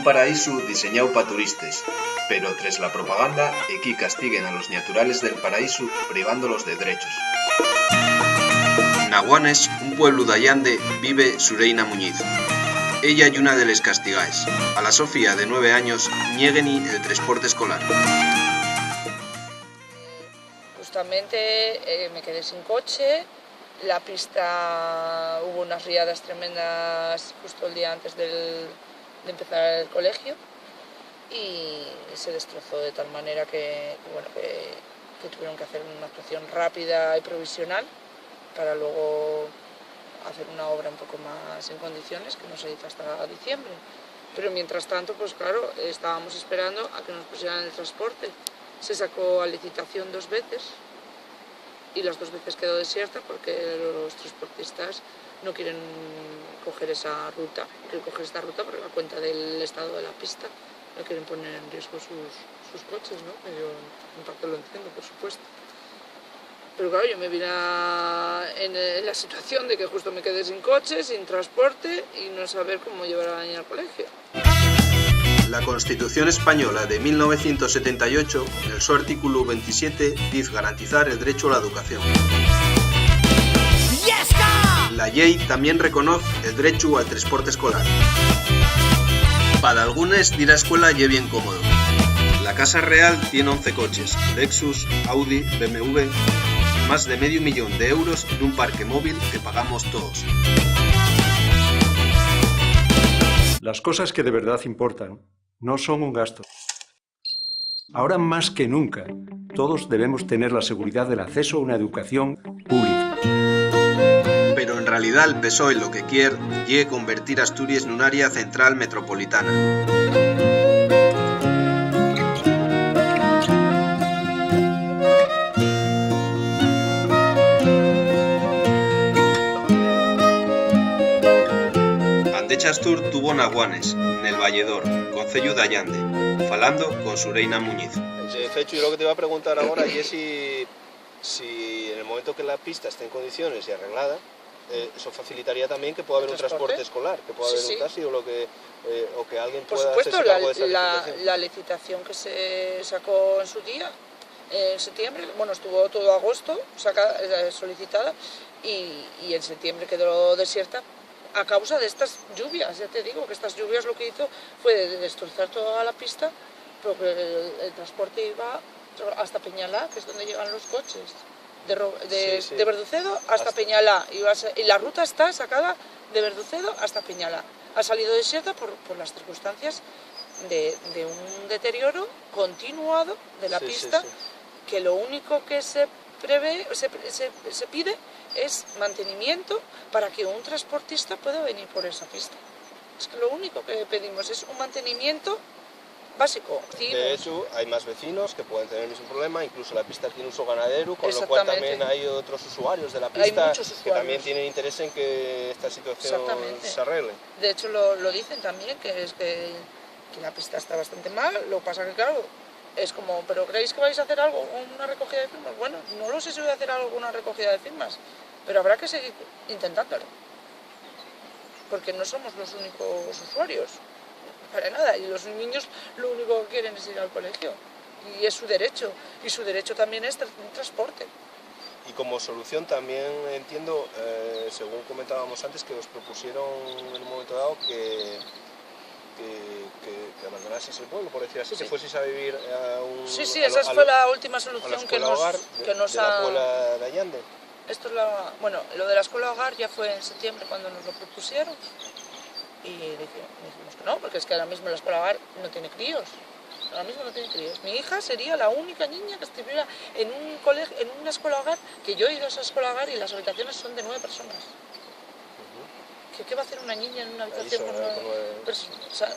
paraíso diseñado para turistas, pero tras la propaganda aquí castiguen a los naturales del paraíso privándolos de derechos. Naguanes, un pueblo de Allande, vive Sureina Muñiz. Ella y una de les castigáis. A la Sofía, de 9 años, nieguen el transporte escolar. Justamente me quedé sin coche, la pista hubo unas riadas tremendas justo el día antes de empezar el colegio y se destrozó de tal manera que tuvieron que hacer una actuación rápida y provisional para luego hacer una obra un poco más en condiciones, que no se hizo hasta diciembre. Pero mientras tanto, pues claro, estábamos esperando a que nos pusieran el transporte. Se sacó a licitación 2 veces y las 2 veces quedó desierta porque los transportistas no quieren coger esta ruta por la cuenta del estado de la pista. No quieren poner en riesgo sus coches, ¿no? Yo en parte lo entiendo, por supuesto. Pero claro, yo me vi en la situación de que justo me quedé sin coche, sin transporte y no saber cómo llevar a la niña al colegio. La Constitución Española de 1978, en su artículo 27, dice garantizar el derecho a la educación. La ley también reconoce el derecho al transporte escolar. Para algunos, ir a escuela es bien cómodo. La Casa Real tiene 11 coches, Lexus, Audi, BMW, más de medio millón de euros en un parque móvil que pagamos todos. Las cosas que de verdad importan no son un gasto. Ahora más que nunca, todos debemos tener la seguridad del acceso a una educación pública. Pero en realidad el PSOE lo que quiere es convertir Asturias en un área central metropolitana. Chastur tuvo Naguanes, en el Valledor, concello de Allande, falando con Sureina Muñiz. De hecho, yo lo que te iba a preguntar ahora es si en el momento que la pista esté en condiciones y arreglada, eso facilitaría también que pueda haber un transporte escolar, que pueda haber un taxi o que alguien pueda hacerse cargo de esa licitación. La licitación que se sacó en su día, en septiembre, bueno, estuvo todo agosto solicitada y en septiembre quedó desierta a causa de estas lluvias. Ya te digo que estas lluvias lo que hizo fue destrozar toda la pista, porque el transporte iba hasta Peñalá, que es donde llegan los coches, de Verducedo hasta Peñalá, y la ruta está sacada de Verducedo hasta Peñalá. Ha salido desierta por las circunstancias de un deterioro continuado de la pista, que lo único que se pide es mantenimiento para que un transportista pueda venir por esa pista. Es que lo único que pedimos es un mantenimiento básico. De hecho, hay más vecinos que pueden tener el mismo problema, incluso la pista tiene uso ganadero, con lo cual también hay otros usuarios de la pista que también tienen interés en que esta situación se arregle. De hecho, lo dicen también, que la pista está bastante mal, lo que pasa que claro, es como, ¿pero creéis que vais a hacer algo, una recogida de firmas? Bueno, no lo sé si voy a hacer alguna recogida de firmas, pero habrá que seguir intentándolo. Porque no somos los únicos usuarios, para nada, y los niños lo único que quieren es ir al colegio, y es su derecho, y su derecho también es transporte. Y como solución también entiendo, según comentábamos antes, que os propusieron en un momento dado que abandonaseis el pueblo, por decir así, que fueseis a vivir a un... Sí, esa fue la última solución que nos ha... la escuela de Allande. Esto es lo de la escuela hogar ya fue en septiembre cuando nos lo propusieron y dijimos que no, porque es que ahora mismo la escuela hogar no tiene críos. Ahora mismo no tiene críos. Mi hija sería la única niña que estuviera en un colegio, en una escuela hogar, que yo he ido a esa escuela hogar y las habitaciones son de 9 personas. ¿Qué va a hacer una niña en una habitación con 9 personas? O sea,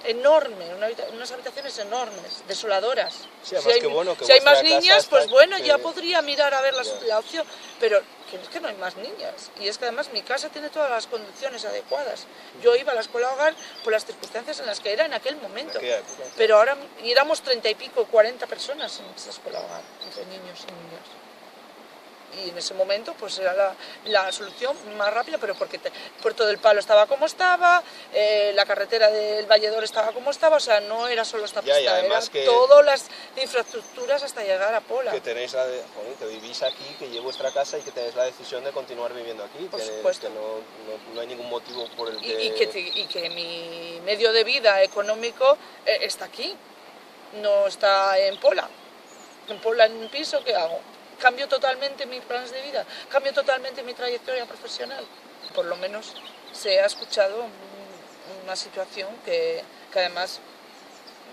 enorme, unas habitaciones enormes, desoladoras. Sí, si hay más niñas, pues bueno, ya podría mirar a ver la opción, pero es que no hay más niñas. Y es que además mi casa tiene todas las condiciones adecuadas. Yo iba a la escuela hogar por las circunstancias en las que era en aquel momento. Pero ahora éramos 30 y pico, 40 personas en esa escuela hogar, entre niños y niñas. Y en ese momento pues era la solución más rápida, pero porque Puerto del Palo estaba como estaba, la carretera del Valledor estaba como estaba, o sea, no era solo esta pista, eran todas las infraestructuras hasta llegar a Pola. Que tenéis que vivís aquí, que lleve vuestra casa y que tenéis la decisión de continuar viviendo aquí. Por supuesto. Que no hay ningún motivo por el que... Y que mi medio de vida económico está aquí, no está en Pola. En Pola, en un piso, ¿qué hago? Cambio totalmente mis planes de vida, cambio totalmente mi trayectoria profesional. Por lo menos se ha escuchado una situación que además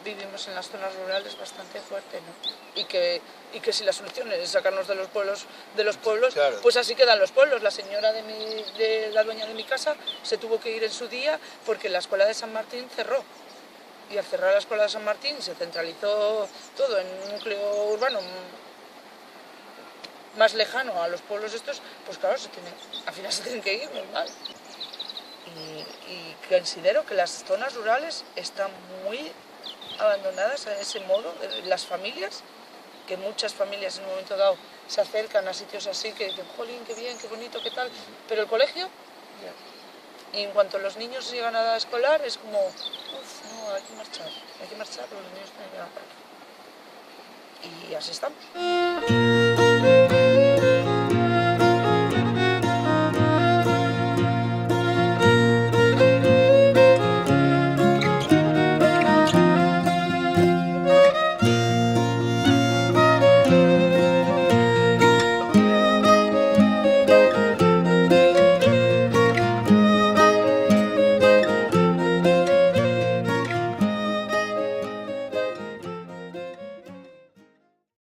vivimos en las zonas rurales bastante fuerte, ¿no? Y que si la solución es sacarnos de los pueblos, claro, pues así quedan los pueblos. La señora de la dueña de mi casa se tuvo que ir en su día porque la escuela de San Martín cerró. Y al cerrar la escuela de San Martín se centralizó todo en un núcleo urbano más lejano a los pueblos estos, pues claro, al final se tienen que ir, normal. Y considero que las zonas rurales están muy abandonadas a ese modo, las familias, que muchas familias en un momento dado se acercan a sitios así, que dicen, jolín, qué bien, qué bonito, qué tal, pero el colegio, y en cuanto los niños llegan a la escolar, es como, uff, no, hay que marchar, porque los niños tienen que llegar para aquí. Y así estamos.